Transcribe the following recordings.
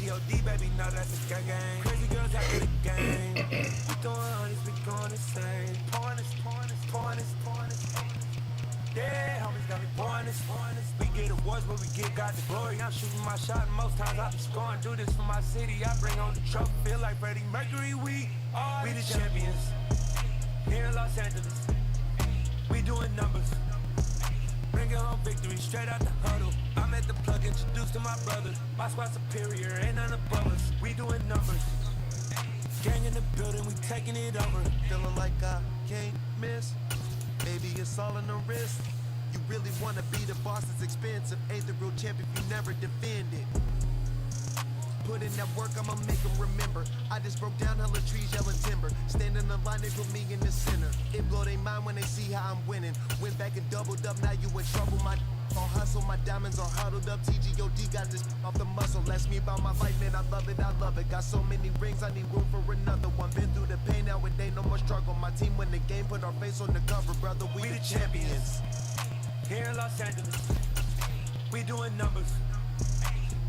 G-O-D, baby, no, that's a gang gang. Crazy girls after the game. We throwing honest, we going insane. Pouring this. Yeah, homies got me pouring this. We get awards, but we get God the glory. I'm shooting my shot, and most times I be scoring. Do this for my city, I bring on the trophy. Feel like Freddie Mercury, we the champions. Here in Los Angeles, we doing numbers. Bringing home victory, straight out the huddle. I'm at the plug, introduced to my brother. My squad superior, ain't none above us. We doing numbers. Gang in the building, we taking it over. Feeling like I can't miss. Baby, it's all in the wrist. You really wanna be the boss, it's expensive. Ain't the real champ if you never defend it. Put in that work, I'ma make them remember. I just broke down hella trees, yelling timber. Stand in the line, they put me in the center. It blow they mind when they see how I'm winning. Went back and doubled up, now you in trouble. My on hustle, my diamonds are huddled up. TGOD got this off the muscle. Ask me about my life, man, I love it. Got so many rings, I need room for another one. Been through the pain, now it ain't no more struggle. My team win the game, put our face on the cover, brother. We the champions. Here in Los Angeles, we doing numbers.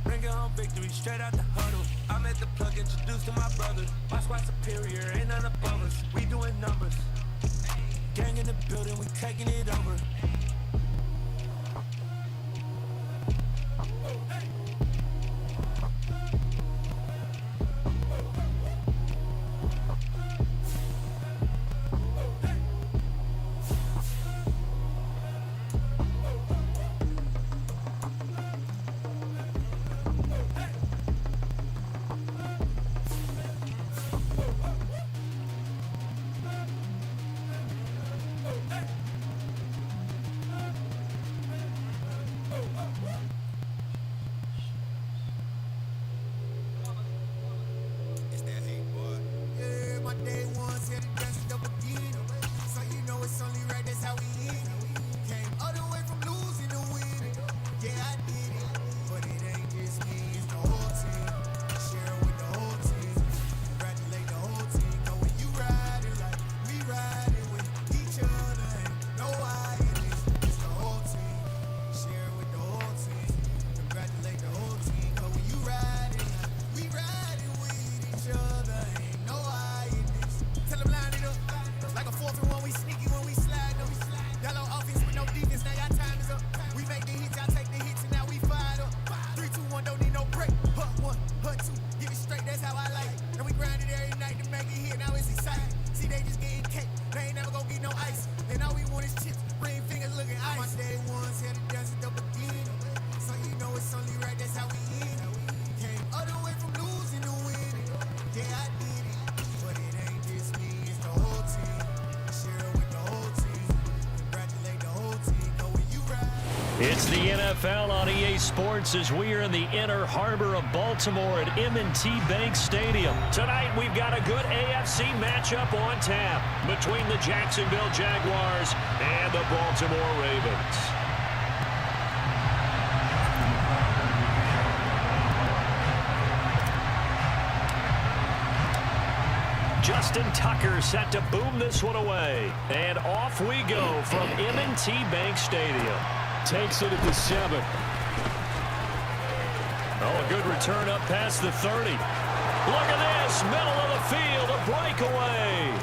Bringing home victory, straight out the huddle. I'm at the plug, introduced to my brother. My squad superior, ain't none above us. We doing numbers. Gang in the building, we taking it over. It's the NFL on EA Sports as we are in the inner harbor of Baltimore at M&T Bank Stadium. Tonight, we've got a good AFC matchup on tap between the Jacksonville Jaguars and the Baltimore Ravens. Justin Tucker set to boom this one away. And off we go from M&T Bank Stadium. Takes it at the 7. Oh, a good return up past the 30. Look at this, middle of the field, a breakaway.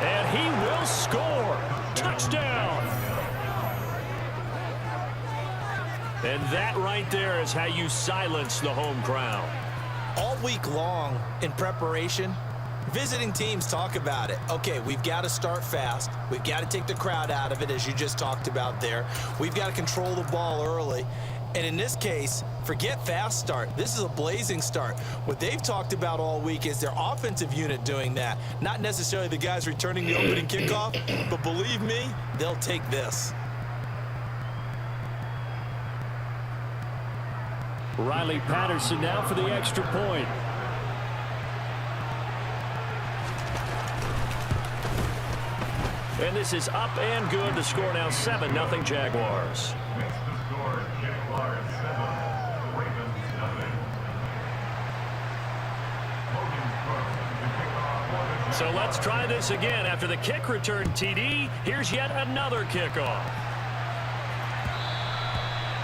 And he will score. Touchdown. And that right there is how you silence the home crowd. All week long in preparation, visiting teams talk about it. Okay, we've got to start fast. We've got to take the crowd out of it, as you just talked about there. We've got to control the ball early. And in this case, forget fast start. This is a blazing start. What they've talked about all week is their offensive unit doing that. Not necessarily the guys returning the opening kickoff, but believe me, they'll take this. Riley Patterson now for the extra point. And this is up and good. The score now 7-0 Jaguars. So let's try this again. After the kick return TD, here's yet another kickoff.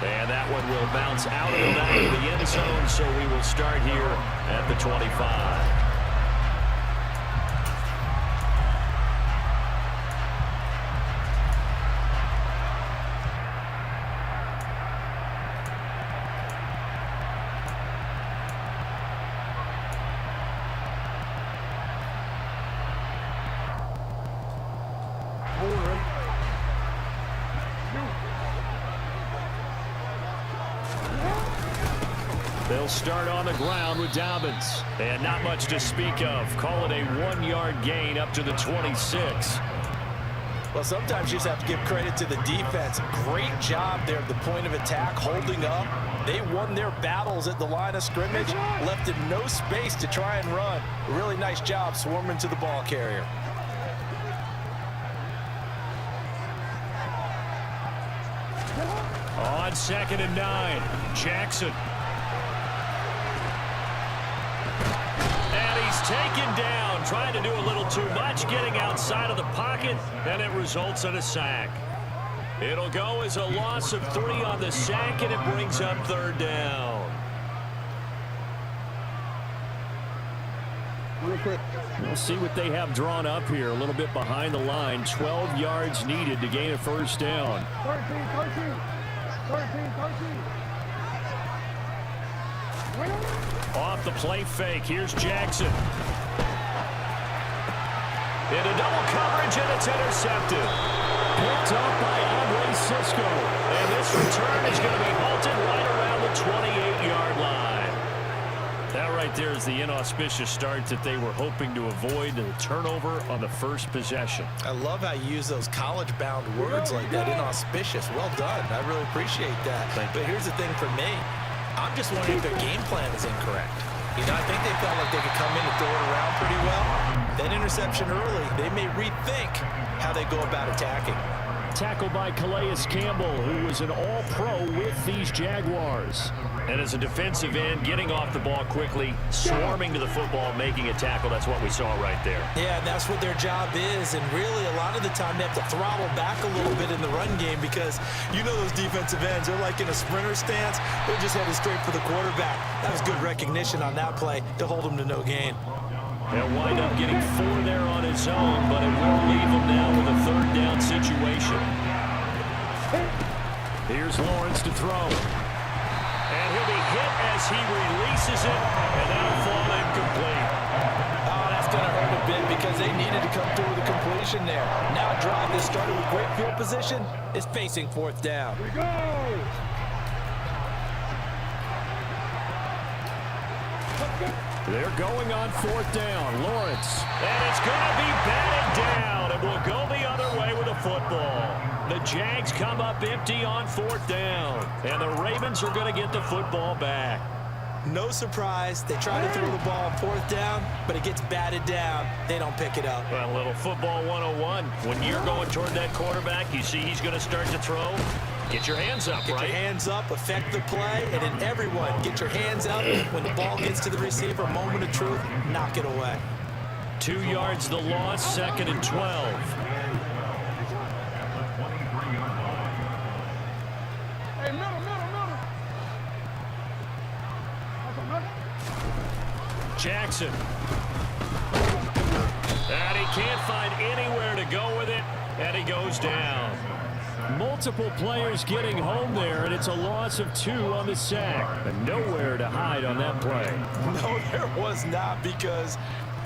And that one will bounce out of the back of the end zone, so we will start here at the 25. They'll start on the ground with Dobbins. And not much to speak of. Call it a 1-yard gain up to the 26. Well, sometimes you just have to give credit to the defense. Great job there at the point of attack, holding up. They won their battles at the line of scrimmage, left him no space to try and run. A really nice job swarming to the ball carrier. On 2nd and 9, Jackson. And he's taken down, trying to do a little too much, getting outside of the pocket, and it results in a sack. It'll go as a loss of 3 on the sack, and it brings up 3rd down. We'll see what they have drawn up here, a little bit behind the line. 12 yards needed to gain a 1st down. 13. Off the play fake, here's Jackson. Into double coverage, and it's intercepted. Picked up by Andre Cisco. And this return is going to be halted right around the 28-yard line. That right there is the inauspicious start that they were hoping to avoid, the turnover on the first possession. I love how you use those college-bound words like that, inauspicious. Well done. I really appreciate that. But here's the thing for me. I'm just wondering if their game plan is incorrect. You know, I think they felt like they could come in and throw it around pretty well. That interception early, they may rethink how they go about attacking. Tackled by Calais Campbell, who was an all-pro with these Jaguars. And as a defensive end, getting off the ball quickly, swarming to the football, making a tackle. That's what we saw right there. Yeah, and that's what their job is. And really, a lot of the time, they have to throttle back a little bit in the run game because you know those defensive ends, they're like in a sprinter stance. They're just headed straight for the quarterback. That was good recognition on that play to hold them to no gain. They'll wind up getting 4 there on his own, but it will leave him now with a 3rd down situation. Here's Lawrence to throw. And he'll be hit as he releases it, and that'll fall incomplete. Oh, that's going to hurt a bit because they needed to come through with a completion there. Now a drive that started with great field position is facing 4th down. We go! They're going on 4th down. Lawrence. And it's going to be batted down, and we'll go the other way with the football. The Jags come up empty on 4th down, and the Ravens are going to get the football back. No surprise. They try to throw the ball on 4th down, but it gets batted down. They don't pick it up. Well, a little football 101. When you're going toward that quarterback, you see he's going to start to throw. Get your hands up, Get right? your hands up, affect the play, and then everyone get your hands up. When the ball gets to the receiver, moment of truth, knock it away. 2 yards the loss, 2nd and 12. Hey, middle. Jackson. And he can't find anywhere to go with it, and he goes down. Multiple players getting home there, and it's a loss of 2 on the sack. And nowhere to hide on that play. No, there was not, because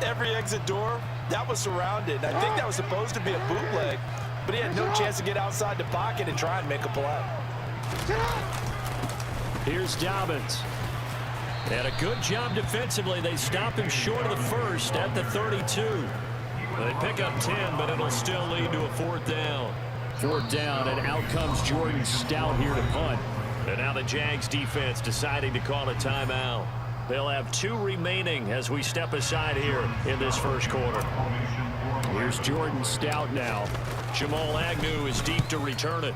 every exit door, that was surrounded. I think that was supposed to be a bootleg, but he had no chance to get outside the pocket and try and make a play. Here's Dobbins. And a good job defensively. They stop him short of the first at the 32. They pick up 10, but it'll still lead to a 4th down. 4th down, and out comes Jordan Stout here to punt. And now the Jags defense deciding to call a timeout. They'll have 2 remaining as we step aside here in this first quarter. Here's Jordan Stout now. Jamal Agnew is deep to return it.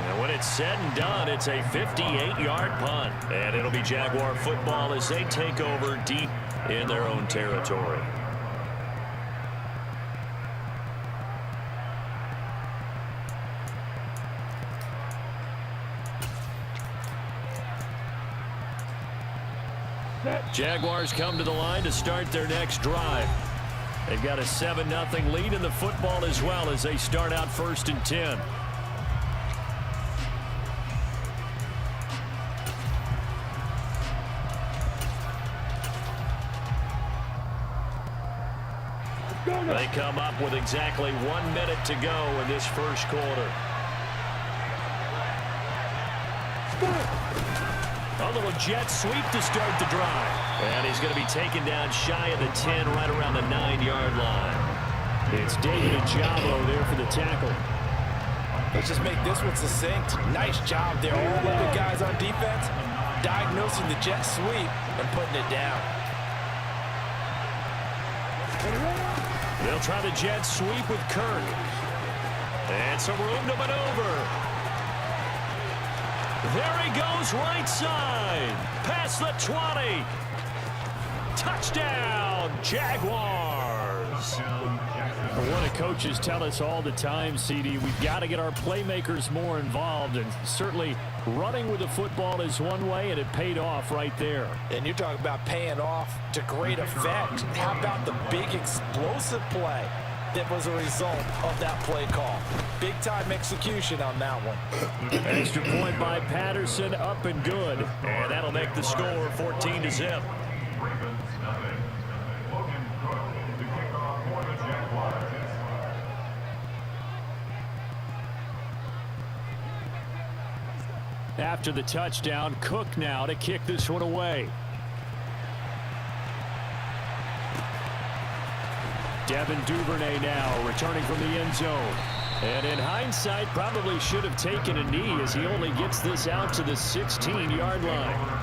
And when it's said and done, it's a 58-yard punt. And it'll be Jaguar football as they take over deep in their own territory. Jaguars come to the line to start their next drive. They've got a 7-0 lead in the football as well as they start out 1st and 10. They come up with exactly 1 minute to go in this first quarter. A little jet sweep to start the drive. And he's going to be taken down shy of the 10, right around the 9-yard line. It's David Ajabo there for the tackle. Let's just make this one succinct. Nice job there. All the good guys on defense diagnosing the jet sweep and putting it down. They'll try the jet sweep with Kirk. And some room to maneuver. There he goes right side. Past the 20. Touchdown, Jaguars. What do coaches tell us all the time, CD? We've got to get our playmakers more involved, and certainly running with the football is one way, and it paid off right there. And you're talking about paying off to great effect. How about the big explosive play that was a result of that play call? Big time execution on that one. Extra point by Patterson, up and good. And that'll make the score 14-0. After the touchdown, Cook now to kick this one away. Devin Duvernay now returning from the end zone. And in hindsight, probably should have taken a knee as he only gets this out to the 16-yard line.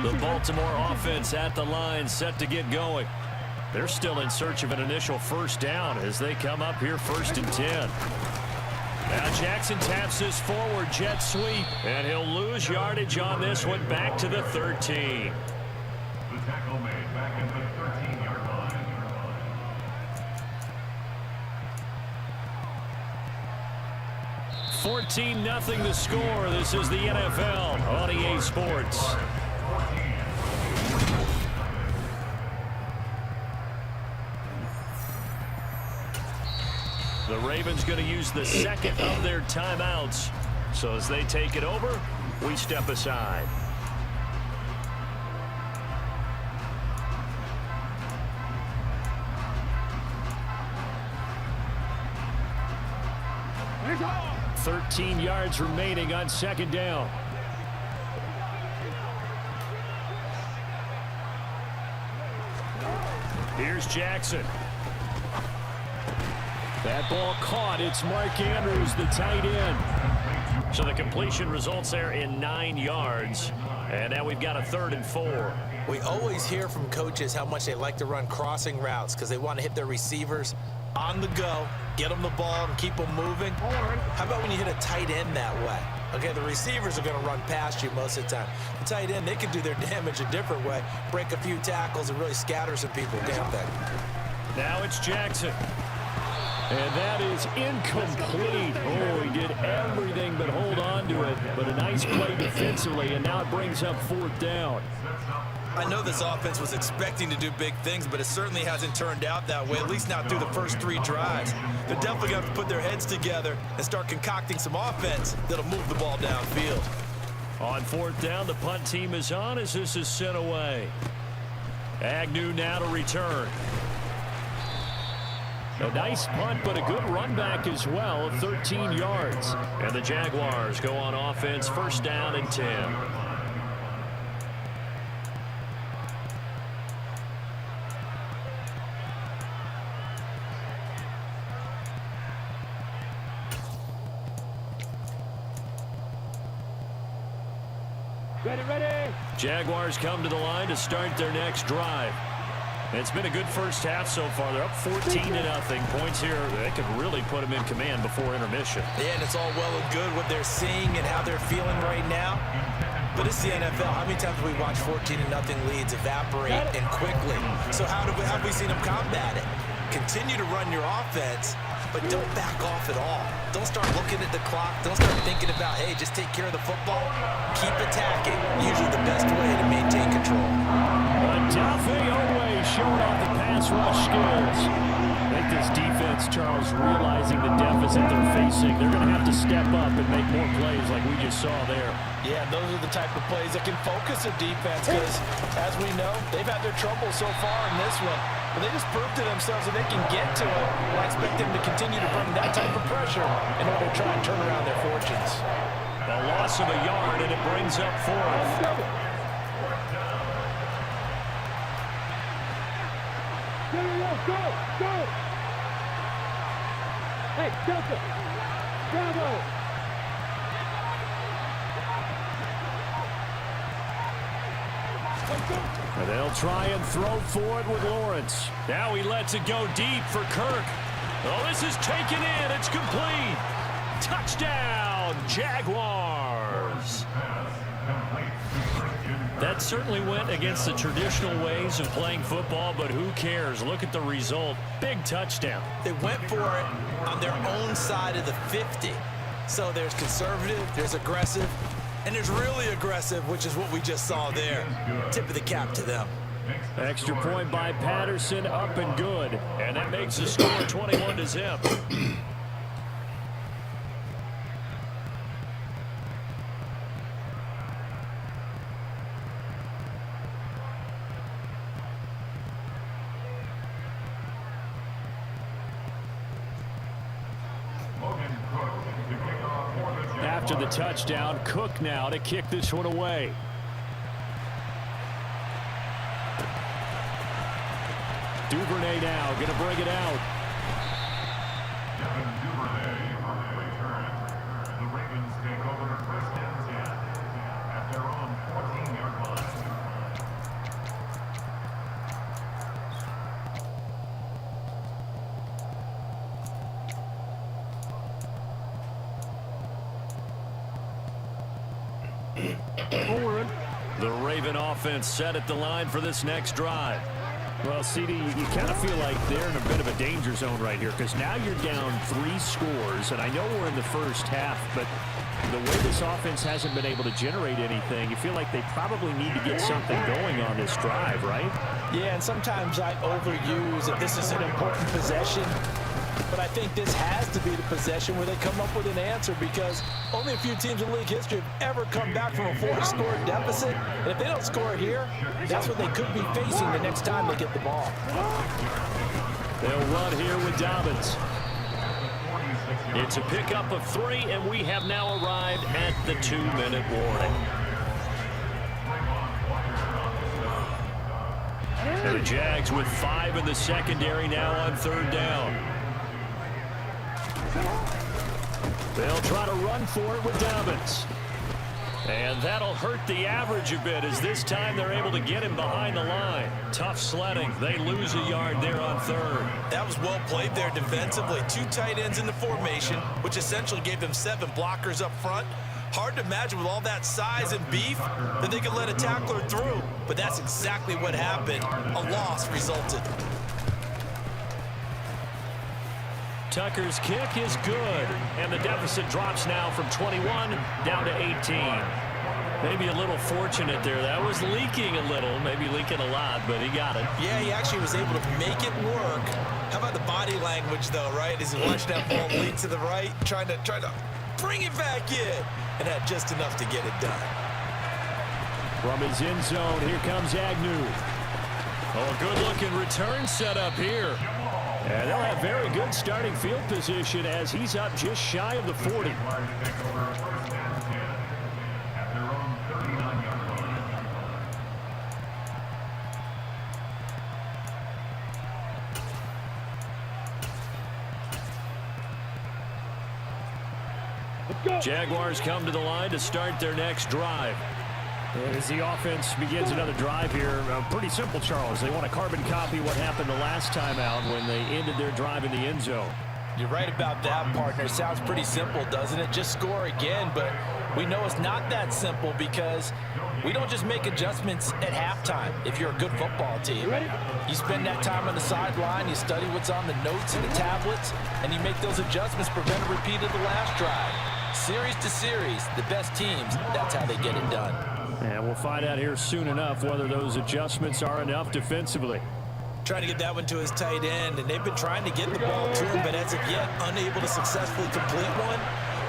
The Baltimore offense at the line, set to get going. They're still in search of an initial first down as they come up here 1st and 10. Now Jackson taps this forward jet sweep, and he'll lose yardage on this one back to the 13. The tackle made back at the 13-yard line. 14-0 the score. This is the NFL on EA Sports. The Ravens going to use the second of their timeouts. So as they take it over, we step aside. Go! 13 yards remaining on 2nd down. Here's Jackson. That ball caught. It's Mark Andrews, the tight end. So the completion results there in 9 yards. And now we've got a 3rd and 4. We always hear from coaches how much they like to run crossing routes because they want to hit their receivers on the go, get them the ball, and keep them moving. How about when you hit a tight end that way? Okay, the receivers are going to run past you most of the time. The tight end, they can do their damage a different way, break a few tackles, and really scatter some people. Damn thing. Now it's Jackson. And that is incomplete. Oh, he did everything but hold on to it. But a nice play defensively, and now it brings up 4th down. I know this offense was expecting to do big things, but it certainly hasn't turned out that way, at least not through the first 3 drives. They're definitely going to have to put their heads together and start concocting some offense that'll move the ball downfield. On 4th down, the punt team is on as this is sent away. Agnew now to return. A nice punt, but a good run back as well of 13 yards. And the Jaguars go on offense, 1st down and 10. Ready. Jaguars come to the line to start their next drive. It's been a good first half so far. They're up 14-0. Points here, they could really put them in command before intermission. Yeah, and it's all well and good what they're seeing and how they're feeling right now. But it's the NFL. How many times have we watched 14-0 leads evaporate and quickly? So how have we seen them combat it? Continue to run your offense, but don't back off at all. Don't start looking at the clock. Don't start thinking about, hey, just take care of the football. Keep attacking. Usually the best way to maintain control. Odafe Oweh showing off the pass rush skills. I think this defense, Charles, realizing the deficit they're facing, they're going to have to step up and make more plays like we just saw there. Yeah, those are the type of plays that can focus a defense because, as we know, they've had their trouble so far in this one. But they just proved to themselves that they can get to it. I expect them to continue to bring that type of pressure in order to try and turn around their fortunes. A loss of a yard, and it brings up 4th. Go! Hey, Delta! Bravo! And they'll try and throw for it with Lawrence. Now he lets it go deep for Kirk. Oh, this is taken in. It's complete. Touchdown, Jaguars. That certainly went against the traditional ways of playing football, but who cares? Look at the result. Big touchdown. They went for it on their own side of the 50. So there's conservative, there's aggressive, and there's really aggressive, which is what we just saw there. Tip of the cap to them. Extra point by Patterson, up and good. And that makes the score 21-0. After the touchdown, Cook now to kick this one away. Duvernay now going to bring it out. Duvernay on the return. The Ravens take over first and 10 at their own 14-yard line. The Raven offense set at the line for this next drive. Well, CD, you kind of feel like they're in a bit of a danger zone right here because now you're down 3 scores, and I know we're in the first half, but the way this offense hasn't been able to generate anything, you feel like they probably need to get something going on this drive, right? Yeah, and sometimes I overuse that this is an important possession. But I think this has to be the possession where they come up with an answer because only a few teams in league history have ever come back from a 4-score deficit. And if they don't score here, that's what they could be facing the next time they get the ball. They'll run here with Dobbins. It's a pickup of 3, and we have now arrived at the 2-minute warning. And the Jags with 5 in the secondary now on 3rd down. They'll try to run for it with Dobbins. And that'll hurt the average a bit as this time they're able to get him behind the line. Tough sledding. They lose a yard there on 3rd. That was well played there defensively. 2 tight ends in the formation, which essentially gave them 7 blockers up front. Hard to imagine with all that size and beef that they could let a tackler through. But that's exactly what happened. A loss resulted. Tucker's kick is good, and the deficit drops now from 21 down to 18. Maybe a little fortunate there. That was leaking a little, maybe leaking a lot, but he got it. Yeah, he actually was able to make it work. How about the body language, though, right? As he watched that ball leak to the right, trying to bring it back in, and had just enough to get it done. From his end zone, here comes Agnew. Oh, good-looking return set up here. And they'll have very good starting field position as he's up just shy of the 40. Jaguars come to the line to start their next drive. As the offense begins another drive here, pretty simple, Charles. They want to carbon copy what happened the last time out when they ended their drive in the end zone. You're right about that, partner. Sounds pretty simple, doesn't it? Just score again, but we know it's not that simple because we don't just make adjustments at halftime if you're a good football team. You spend that time on the sideline, you study what's on the notes and the tablets, and you make those adjustments, prevent a repeat of the last drive. Series to series, the best teams, that's how they get it done. And we'll find out here soon enough whether those adjustments are enough defensively. Trying to get that one to his tight end, and they've been trying to get the ball to him, but as of yet, unable to successfully complete one.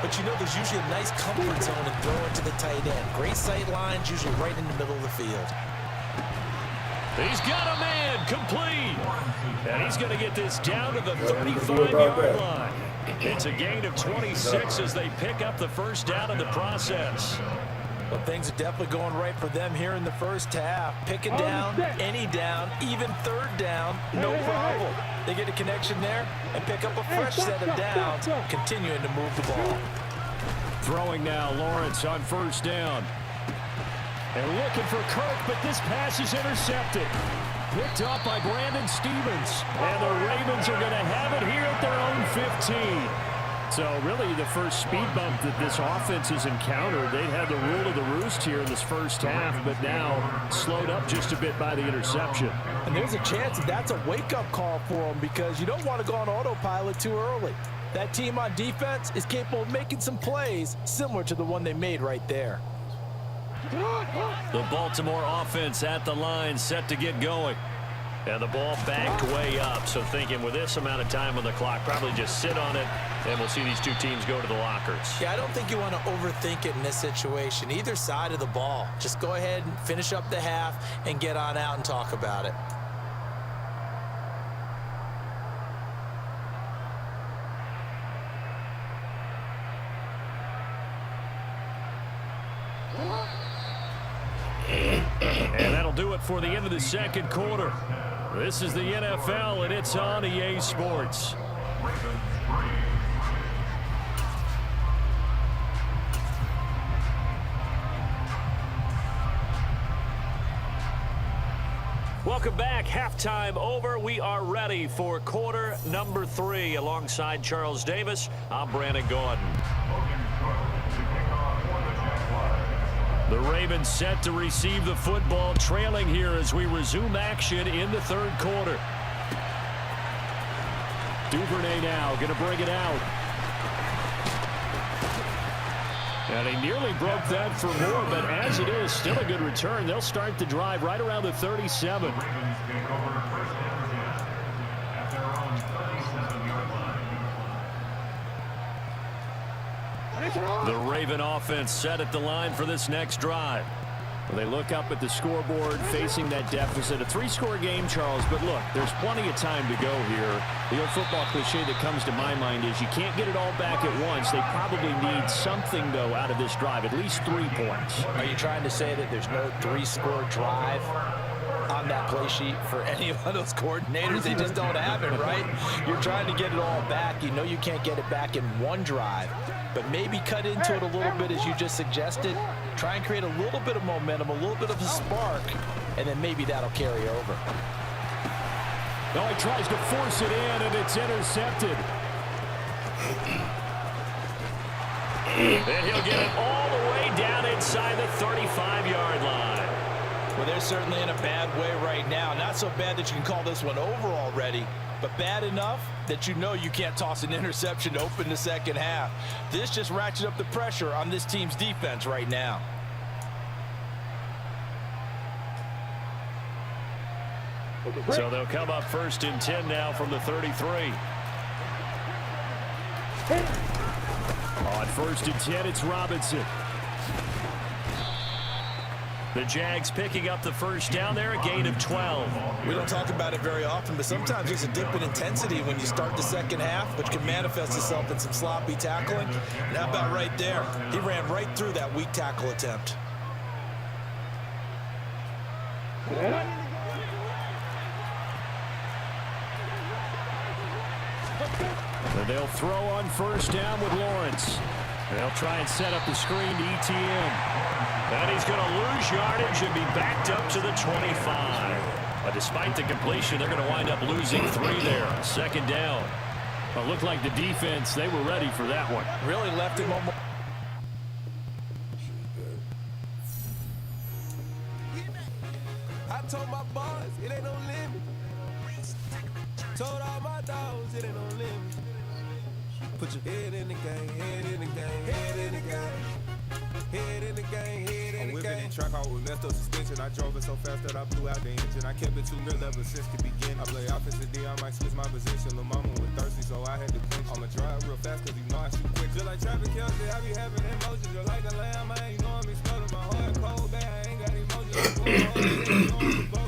But you know there's usually a nice comfort zone in throwing to the tight end. Great sight lines, usually right in the middle of the field. He's got a man complete. And he's going to get this down to the 35-yard line. It's a gain of 26 as they pick up the first down in the process. Well, things are definitely going right for them here in the first half. Pick it down, any down, even third down, no problem. They get a connection there and pick up a fresh set of downs, continuing to move the ball. Throwing now, Lawrence on first down. And looking for Kirk, but this pass is intercepted. Picked up by Brandon Stevens. And the Ravens are going to have it here at their own 15. So really the first speed bump that this offense has encountered, they've had the rule of the roost here in this first half, but now slowed up just a bit by the interception. And there's a chance that that's a wake-up call for them because you don't want to go on autopilot too early. That team on defense is capable of making some plays similar to the one they made right there. The Baltimore offense at the line, set to get going. And the ball backed way up, so thinking with this amount of time on the clock, probably just sit on it, and we'll see these two teams go to the lockers. Yeah, I don't think you want to overthink it in this situation. Either side of the ball. Just go ahead and finish up the half and get on out and talk about it. And that'll do it for the end of the second quarter. This is the NFL, and it's on EA Sports. Welcome back. Halftime over. We are ready for quarter number 3. Alongside Charles Davis, I'm Brandon Gordon. The Ravens set to receive the football, trailing here as we resume action in the third quarter. Duvernay now going to bring it out. And he nearly broke that for more, but as it is, still a good return. They'll start the drive right around the 37. The Raven offense set at the line for this next drive. Well, they look up at the scoreboard facing that deficit. A 3-score game, Charles, but look, there's plenty of time to go here. The old football cliche that comes to my mind is you can't get it all back at once. They probably need something, though, out of this drive, at least 3 points. Are you trying to say that there's no 3-score drive on that play sheet for any of those coordinators? They just don't have it, right? You're trying to get it all back. You know you can't get it back in one drive, but maybe cut into it a little bit as you just suggested. Try and create a little bit of momentum, a little bit of a spark, and then maybe that'll carry over. No, he tries to force it in, and it's intercepted. And he'll get it all the way down inside the 35-yard line. Well, they're certainly in a bad way right now. Not so bad that you can call this one over already, but bad enough that you know you can't toss an interception to open the second half. This just ratchets up the pressure on this team's defense right now. So they'll come up first and 10 now from the 33. On first and 10, it's Robinson. The Jags picking up the first down there, a gain of 12. We don't talk about it very often, but sometimes there's a dip in intensity when you start the second half, which can manifest itself in some sloppy tackling. And how about right there? He ran right through that weak tackle attempt. And they'll throw on first down with Lawrence. They'll try and set up the screen to ETN. And he's going to lose yardage and be backed up to the 25. But despite the completion, they're going to wind up losing 3 there. Second down. Well, it looked like the defense, they were ready for that one. Really left him on. I told my boss, it ain't no limit. Told all my dogs, it ain't no limit. Put your head in the game, head in the game, head in the game. Head in the game, head in the game. I'm whipping track out with messed up suspension. I drove it so fast that I blew out the engine. I kept it too real ever since the beginning. I play offensive D, I might switch my position. Lil' mama was thirsty, so I had to clinch. I'ma drive real fast cause you know I shoot quick. Just like traffic Kelsey, I be having emotions. Just like a lamb, I ain't know I'm exploding. My heart cold, bad, I ain't got emotions. I'm going home,